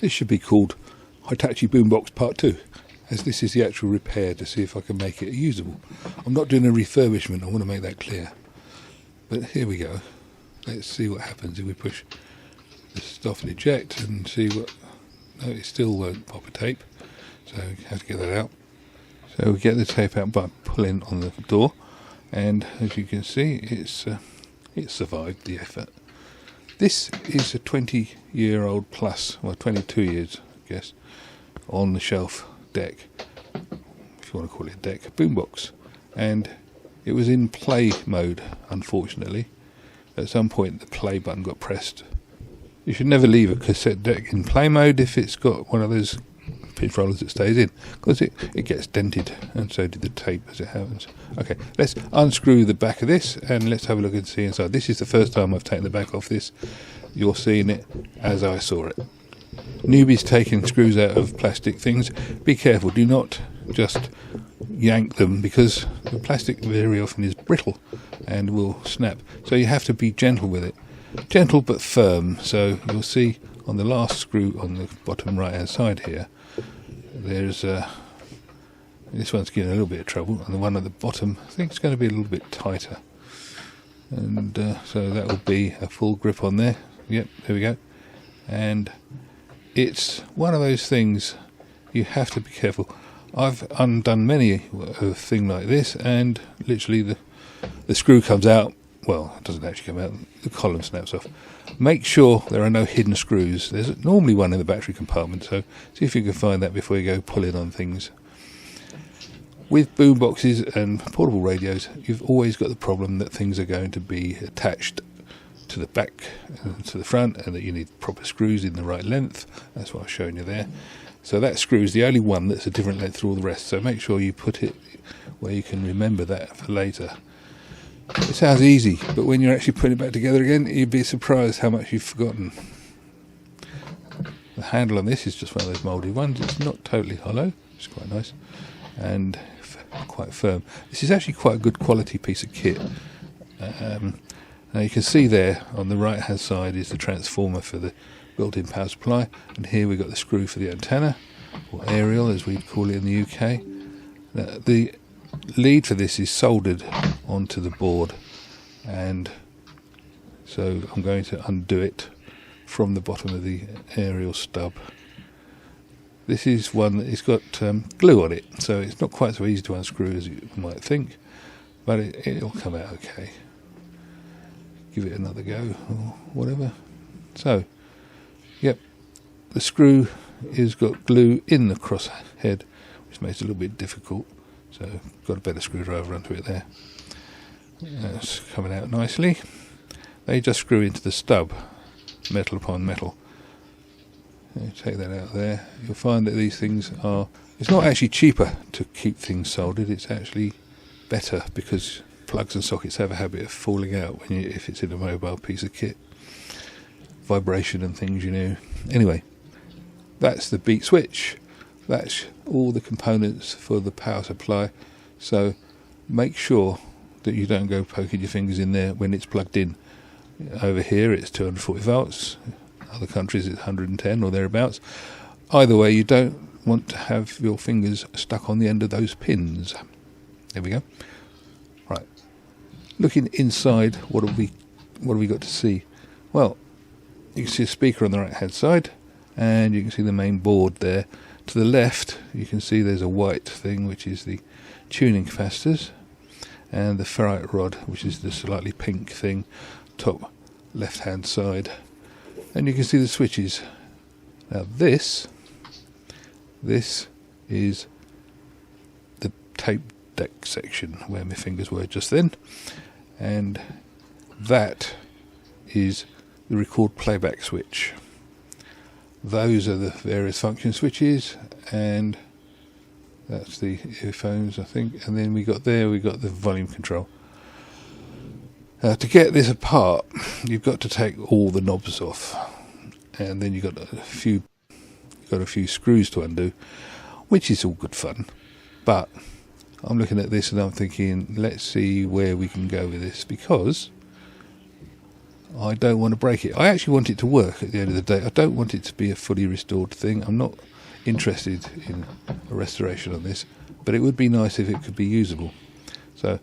This should be called Hitachi Boombox Part 2, as this is the actual repair to see if I can make it usable. I'm not doing a refurbishment, I want to make that clear. But here we go. Let's see what happens if we push the stop and eject and see what... No, it still won't pop a tape, so we have to get that out. So we get the tape out by pulling on the door, and as you can see, it survived the effort. This is a 20-year-old plus, well 22 years I guess, on the shelf deck, if you want to call it a deck, boombox, and it was in play mode. Unfortunately, at some point the play button got pressed. You should never leave a cassette deck in play mode if it's got one of those pinch rollers that stays in, because it gets dented, and so did the tape as it happens. Okay, let's unscrew the back of this and let's have a look and see inside. This is the first time I've taken the back off this. You're seeing it as I saw it. Newbies taking screws out of plastic things, be careful, do not just yank them, because the plastic very often is brittle and will snap, so you have to be gentle with it. Gentle but firm. So you'll see on the last screw on the bottom right hand side here, there's this one's getting a little bit of trouble, and the one at the bottom I think it's going to be a little bit tighter, and so that will be a full grip on there. Yep, there we go. And it's one of those things you have to be careful. I've undone many a thing like this, and literally the screw comes out. Well, it doesn't actually come out, the column snaps off. Make sure there are no hidden screws. There's normally one in the battery compartment, so see if you can find that before you go pulling on things. With boomboxes and portable radios, you've always got the problem that things are going to be attached to the back and to the front, and that you need proper screws in the right length. That's what I've shown you there. So that screw is the only one that's a different length to all the rest, so make sure you put it where you can remember that for later. It sounds easy, but when you're actually putting it back together again, you'd be surprised how much you've forgotten. The handle on this is just one of those moulded ones. It's not totally hollow, it's quite nice, and quite firm. This is actually quite a good quality piece of kit. Now you can see there on the right hand side is the transformer for the built-in power supply, and here we've got the screw for the antenna, or aerial as we'd call it in the UK. Now, the lead for this is soldered onto the board, and so I'm going to undo it from the bottom of the aerial stub. This is one that has got glue on it, so it's not quite so easy to unscrew as you might think, but it'll come out okay. Give it another go or whatever. So, yep, the screw has got glue in the crosshead, which makes it a little bit difficult. So got a better screwdriver onto it there. That's coming out nicely. They just screw into the stub, metal upon metal. Take that out there. You'll find that these things are... It's not actually cheaper to keep things soldered, it's actually better, because plugs and sockets have a habit of falling out if it's in a mobile piece of kit. Vibration and things, you know. Anyway, that's the beat switch. That's all the components for the power supply, so make sure that you don't go poking your fingers in there when it's plugged in. Over here it's 240 volts, other countries it's 110 or thereabouts. Either way, you don't want to have your fingers stuck on the end of those pins. There we go. Right, looking inside, what have we got to see? Well, you can see a speaker on the right hand side, and you can see the main board there. To the left you can see there's a white thing which is the tuning capacitors, and the ferrite rod which is the slightly pink thing top left hand side, and you can see the switches. Now this is the tape deck section where my fingers were just then, and that is the record playback switch. Those are the various function switches, and that's the earphones, I think, and then we got the volume control. To get this apart, you've got to take all the knobs off, and then you've got a few screws to undo, which is all good fun. But I'm looking at this and I'm thinking, let's see where we can go with this, because I don't want to break it. I actually want it to work at the end of the day. I don't want it to be a fully restored thing. I'm not interested in a restoration on this, but it would be nice if it could be usable. So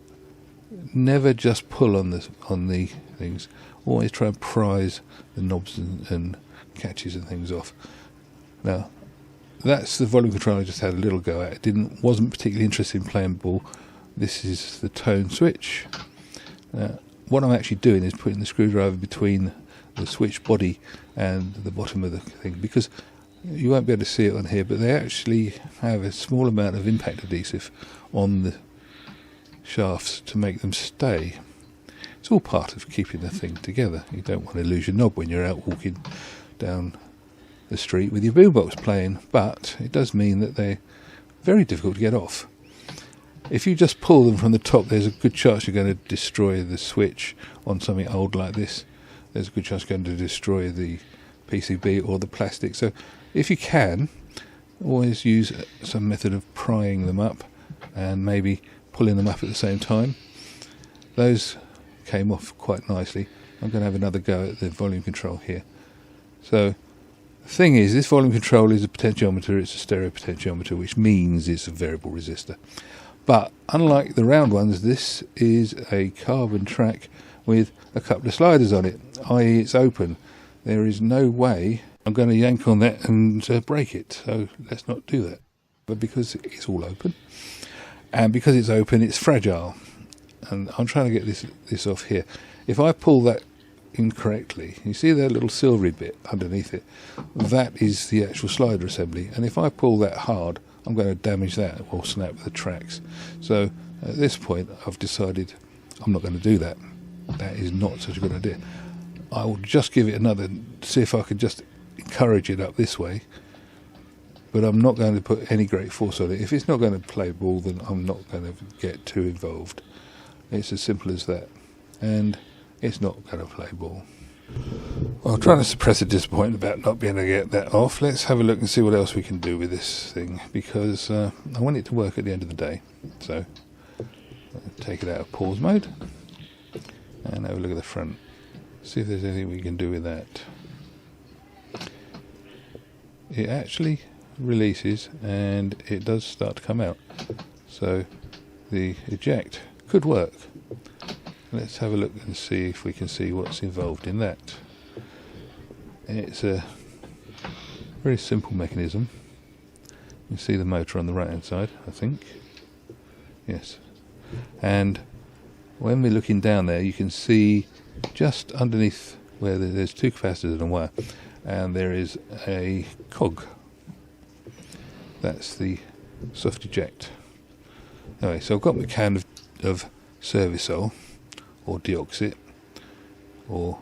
never just pull on the things. Always try and prise the knobs and catches and things off. Now, that's the volume control I just had a little go at. Wasn't particularly interested in playing ball. This is the tone switch. What I'm actually doing is putting the screwdriver between the switch body and the bottom of the thing, because you won't be able to see it on here, but they actually have a small amount of impact adhesive on the shafts to make them stay. It's all part of keeping the thing together. You don't want to lose your knob when you're out walking down the street with your boombox playing, but it does mean that they're very difficult to get off. If you just pull them from the top, there's a good chance you're going to destroy the switch on something old like this. There's a good chance you're going to destroy the PCB or the plastic. So if you can, always use some method of prying them up and maybe pulling them up at the same time. Those came off quite nicely. I'm going to have another go at the volume control here. So the thing is, this volume control is a potentiometer. It's a stereo potentiometer, which means it's a variable resistor. But unlike the round ones, this is a carbon track with a couple of sliders on it, i.e. it's open. There is no way I'm going to yank on that and break it, so let's not do that. But because it's all open, and because it's open, it's fragile. And I'm trying to get this off here. If I pull that incorrectly, you see that little silvery bit underneath it? That is the actual slider assembly. And if I pull that hard, I'm going to damage that or snap the tracks. So at this point, I've decided I'm not going to do that. That is not such a good idea. I will just give it another, see if I can just encourage it up this way. But I'm not going to put any great force on it. If it's not going to play ball, then I'm not going to get too involved. It's as simple as that. And it's not going to play ball. Well, I'm trying to suppress the disappointment about not being able to get that off. Let's have a look and see what else we can do with this thing, because I want it to work at the end of the day. So take it out of pause mode and have a look at the front. See if there's anything we can do with that. It actually releases and it does start to come out. So the eject could work. Let's have a look and see if we can see what's involved in that. It's a very simple mechanism. You can see the motor on the right hand side, I think. Yes. And when we're looking down there, you can see just underneath where there's two capacitors and a wire, and there is a cog. That's the soft eject. Anyway, so I've got my can of Servicol, or Deoxit, or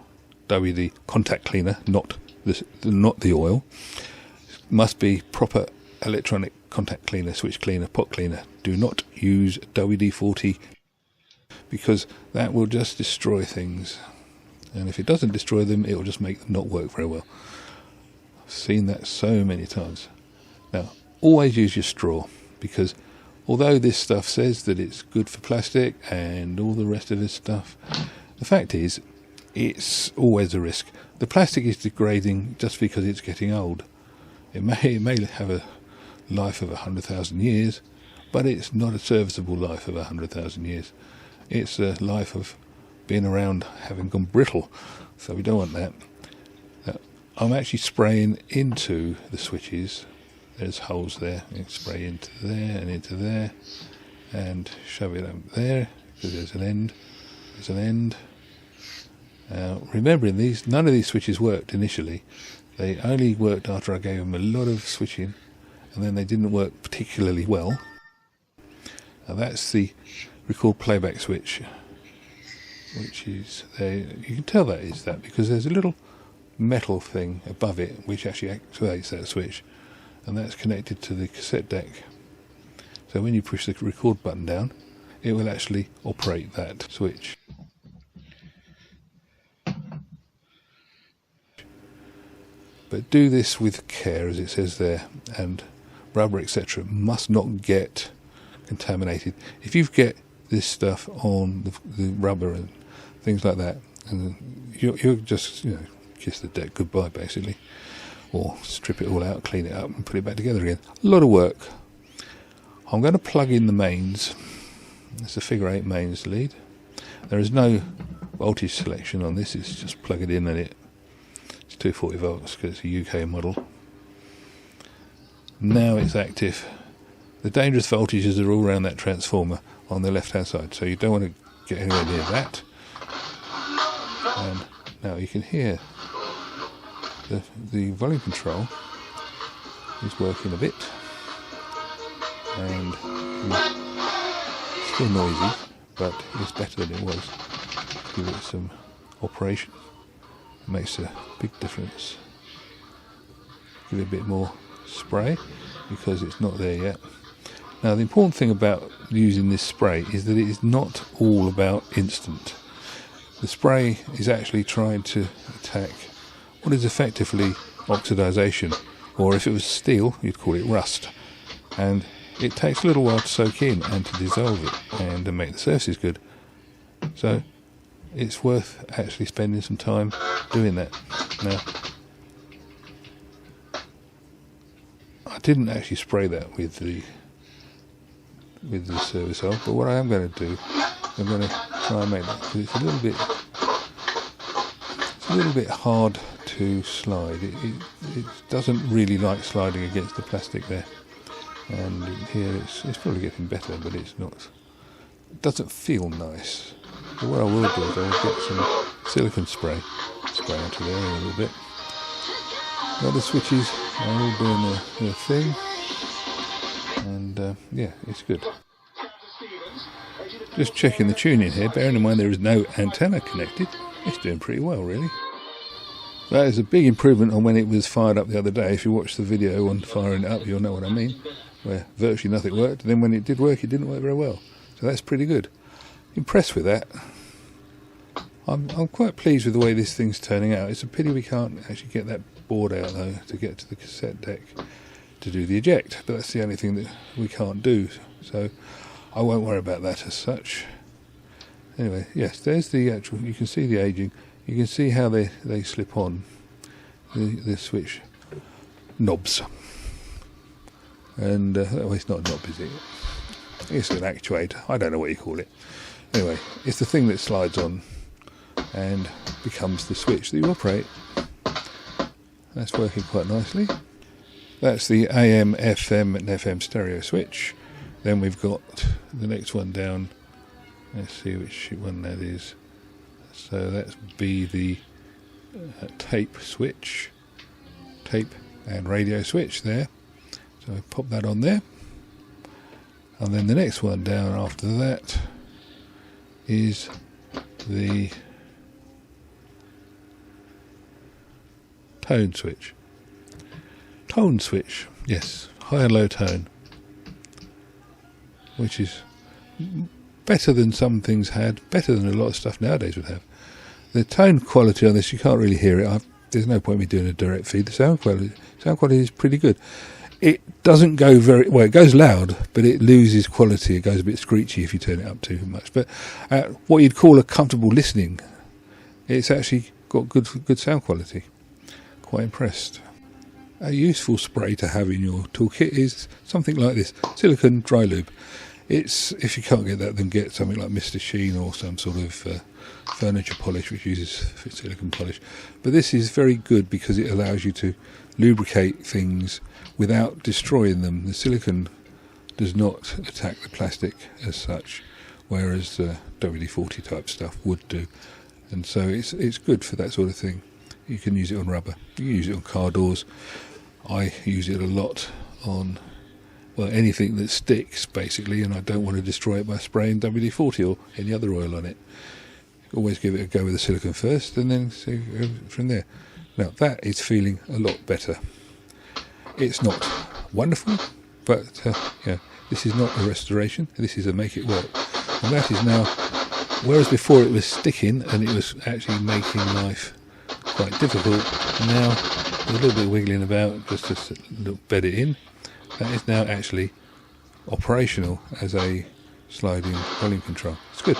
WD contact cleaner, not the oil. Must be proper electronic contact cleaner, switch cleaner, pot cleaner. Do not use WD-40, because that will just destroy things. And if it doesn't destroy them, it will just make them not work very well. I've seen that so many times. Now, always use your straw, because although this stuff says that it's good for plastic and all the rest of this stuff, the fact is, it's always a risk. The plastic is degrading just because it's getting old. It may have a life of 100,000 years, but it's not a serviceable life of 100,000 years. It's a life of being around having gone brittle, so we don't want that. I'm actually spraying into the switches. There's holes there. You can spray into there and into there, and shove it up there, because there's an end. There's an end. Remembering none of these switches worked initially. They only worked after I gave them a lot of switching, and then they didn't work particularly well. Now that's the record playback switch, which is there. You can tell that is that because there's a little metal thing above it which actually activates that switch, and that's connected to the cassette deck. So when you push the record button down, it will actually operate that switch. But do this with care, as it says there, and rubber, etc. must not get contaminated. If you get this stuff on the rubber and things like that, and you'll just kiss the deck goodbye basically, or strip it all out, clean it up and put it back together again. A lot of work. I'm going to plug in the mains. It's a figure 8 mains lead. There is no voltage selection on this, it's just plug it in and it's 240 volts because it's a UK model. Now it's active. The dangerous voltages are all around that transformer on the left hand side, so you don't want to get anywhere near that. And now you can hear the volume control is working a bit, and it's still noisy, but it's better than it was. Give it some operation, it makes a big difference. Give it a bit more spray because it's not there yet. Now the important thing about using this spray is that it is not all about instant. The spray is actually trying to attack what is effectively oxidization, or if it was steel you'd call it rust, and it takes a little while to soak in and to dissolve it and to make the surfaces good. So it's worth actually spending some time doing that. Now, I didn't actually spray that with the service oil, but what I am going to do, I'm going to try and make that, because it's a little bit hard to slide. It doesn't really like sliding against the plastic there, and here it's probably getting better, but it's not. It doesn't feel nice. So what I will do is I'll get some silicone spray onto there a little bit. The other switches are all doing their thing, and yeah, it's good. Just checking the tuning here, bearing in mind there is no antenna connected, it's doing pretty well really. That is a big improvement on when it was fired up the other day. If you watch the video on firing it up, you'll know what I mean, where virtually nothing worked, and then when it did work, it didn't work very well. So that's pretty good. Impressed with that. I'm quite pleased with the way this thing's turning out. It's a pity we can't actually get that board out though to get to the cassette deck to do the eject, but that's the only thing that we can't do, so I won't worry about that as such. Anyway, yes, there's the actual, you can see the aging, you can see how they slip on the switch knobs, and well, it's not a knob, is it? It's an actuator, I don't know what you call it. Anyway, it's the thing that slides on and becomes the switch that you operate. That's working quite nicely. That's the AM, FM and FM stereo switch. Then we've got the next one down. Let's see which one that is. So that's be the tape switch, tape and radio switch there. So I pop that on there. And then the next one down after that is the tone switch. Tone switch, yes, high and low tone, which is better than some things had, better than a lot of stuff nowadays would have. The tone quality on this, you can't really hear it. There's no point in me doing a direct feed. The sound quality is pretty good. It doesn't go very well. It goes loud, but it loses quality. It goes a bit screechy if you turn it up too much. But what you'd call a comfortable listening, it's actually got good sound quality. Quite impressed. A useful spray to have in your toolkit is something like this, silicone dry lube. It's, if you can't get that, then get something like Mr. Sheen or some sort of furniture polish which uses silicone polish. But this is very good because it allows you to lubricate things without destroying them. The silicone does not attack the plastic as such, whereas WD-40 type stuff would do. And so it's good for that sort of thing. You can use it on rubber, you can use it on car doors. I use it a lot on, well, anything that sticks basically, and I don't want to destroy it by spraying WD-40 or any other oil on it. Always give it a go with the silicone first and then see from there. Now that is feeling a lot better. It's not wonderful, but yeah, this is not a restoration, this is a make it work. And that is now, whereas before it was sticking and it was actually making life quite difficult, now a little bit wiggling about just to bed it in, that is now actually operational as a sliding volume control. It's good.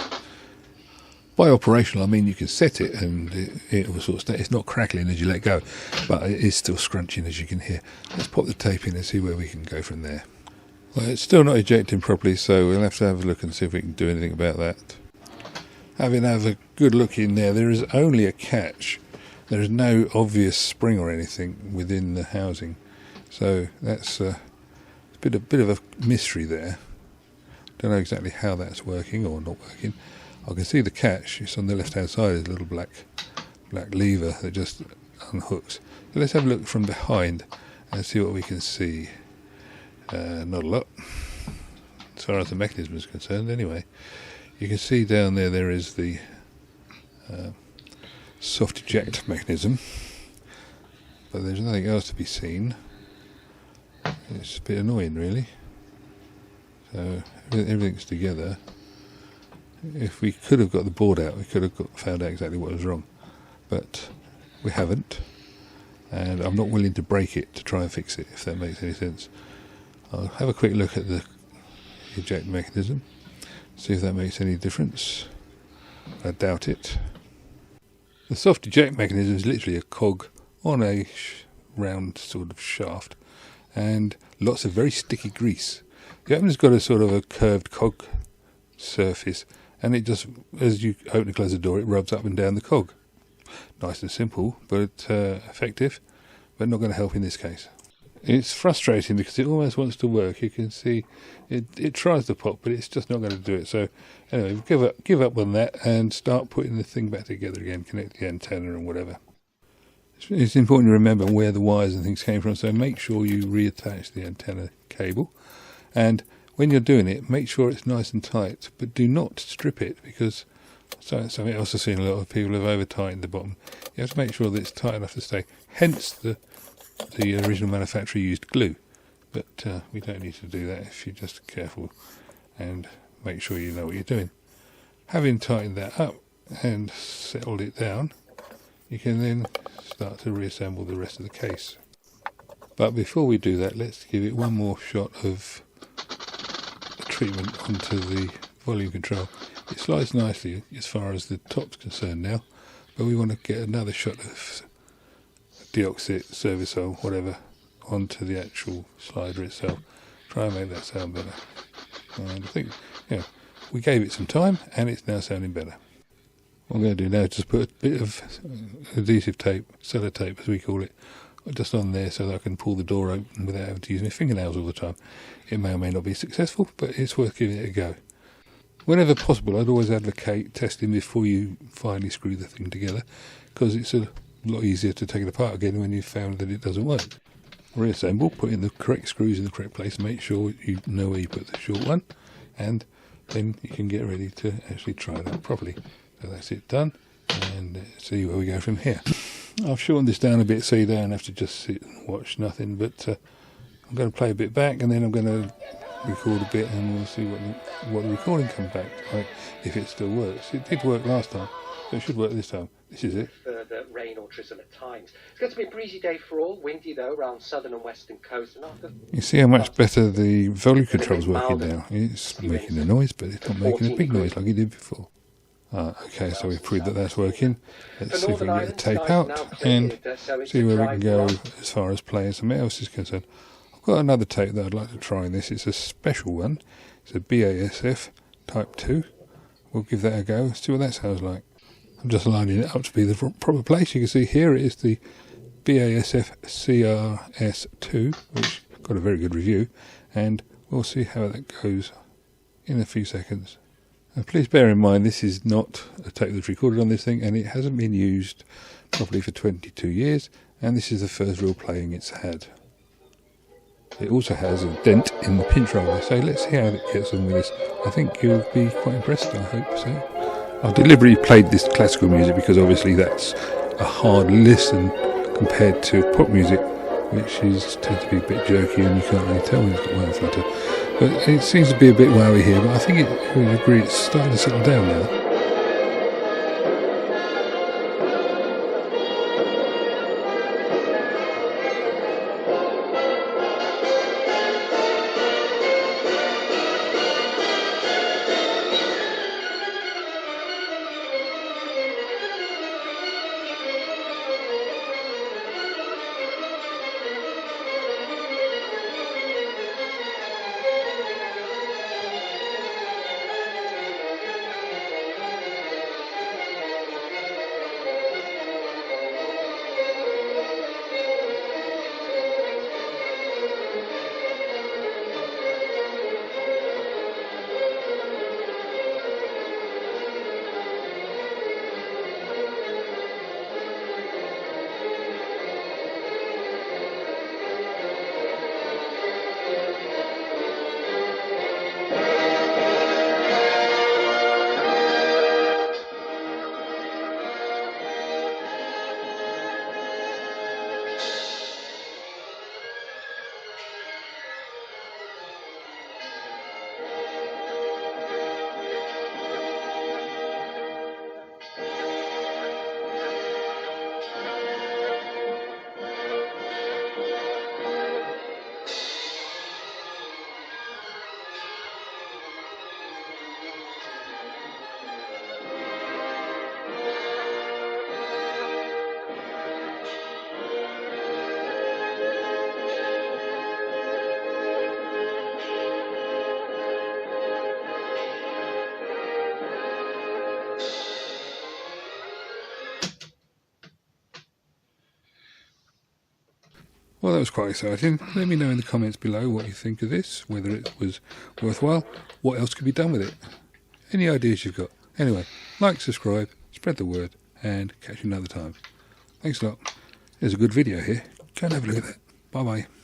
By operational, I mean you can set it and it will sort of stay. It's not crackling as you let go, but it is still scrunching, as you can hear. Let's pop the tape in and see where we can go from there. Well, it's still not ejecting properly, so we'll have to have a look and see if we can do anything about that. Having had a good look in there is only a catch. There is no obvious spring or anything within the housing, so that's a bit of a mystery there. Don't know exactly how that's working or not working. I can see the catch. It's on the left hand side. There's a little black lever that just unhooks. So let's have a look from behind and see what we can see. Not a lot, as far as the mechanism is concerned. Anyway, you can see down there is the soft eject mechanism, but there's nothing else to be seen. It's a bit annoying, really. So everything's together. If we could have got the board out, we could have found out exactly what was wrong, but we haven't, and I'm not willing to break it to try and fix it, if that makes any sense. I'll have a quick look at the eject mechanism, see if that makes any difference. I doubt it. The soft eject mechanism is literally a cog on a round sort of shaft and lots of very sticky grease. The oven's got a sort of a curved cog surface, and it just, as you open and close the door, it rubs up and down the cog. Nice and simple, but effective, but not going to help in this case. It's frustrating because it almost wants to work. You can see it tries to pop, but it's just not going to do it. So anyway, give up on that and start putting the thing back together again, connect the antenna and whatever. It's important to remember where the wires and things came from, so make sure you reattach the antenna cable, and when you're doing it, make sure it's nice and tight, but do not strip it, because something else I've seen a lot of people have over-tightened the bottom. You have to make sure that it's tight enough to stay, hence the original manufacturer used glue, but we don't need to do that if you're just careful and make sure you know what you're doing. Having tightened that up and settled it down, you can then start to reassemble the rest of the case. But before we do that, let's give it one more shot of treatment onto the volume control. It slides nicely as far as the top's concerned now, but we want to get another shot of deoxit, servicol, whatever, onto the actual slider itself. Try and make that sound better. And I think, we gave it some time and it's now sounding better. What I'm going to do now is just put a bit of adhesive tape, sellotape as we call it, just on there so that I can pull the door open without having to use my fingernails all the time. It may or may not be successful, but it's worth giving it a go. Whenever possible, I'd always advocate testing before you finally screw the thing together, because it's a lot easier to take it apart again when you've found that it doesn't work. Reassemble, put in the correct screws in the correct place, make sure you know where you put the short one, and then you can get ready to actually try it out properly. So that's it done, and see where we go from here. I've shortened this down a bit so you don't have to just sit and watch nothing, but I'm going to play a bit back and then I'm going to record a bit and we'll see what the recording comes back like, if it still works. It did work last time, so it should work this time. This is it. Further rain or drizzle at times. It's going to be a breezy day for all, windy though around southern and western coast. And after you see how much better the volume control's working now. It's making a noise, but it's not making a big noise like it did before. Okay, so we've proved that that's working. Let's see if we can get the tape out and see where we can go as far as playing something else is concerned. I've got another tape that I'd like to try in this. It's a special one. It's a BASF Type 2. We'll give that a go, see what that sounds like. I'm just lining it up to be the proper place. You can see here it is the BASF CRS2, which got a very good review, and we'll see how that goes in a few seconds. And please bear in mind this is not a tape that's recorded on this thing, and it hasn't been used properly for 22 years, and this is the first real playing it's had. It also has a dent in the pinch roller, so let's see how it gets on with this. I think you'll be quite impressed, I hope so. I've deliberately played this classical music because obviously that's a hard listen compared to pop music, which tends to be a bit jerky and you can't really tell when it's got wow flutter. But it seems to be a bit wowy here, but I think we agree it's starting to settle down now. Well, that was quite exciting. Let me know in the comments below what you think of this, whether it was worthwhile, what else could be done with it. Any ideas you've got. Anyway, like, subscribe, spread the word, and catch you another time. Thanks a lot. There's a good video here. Go and have a look at that. Bye-bye.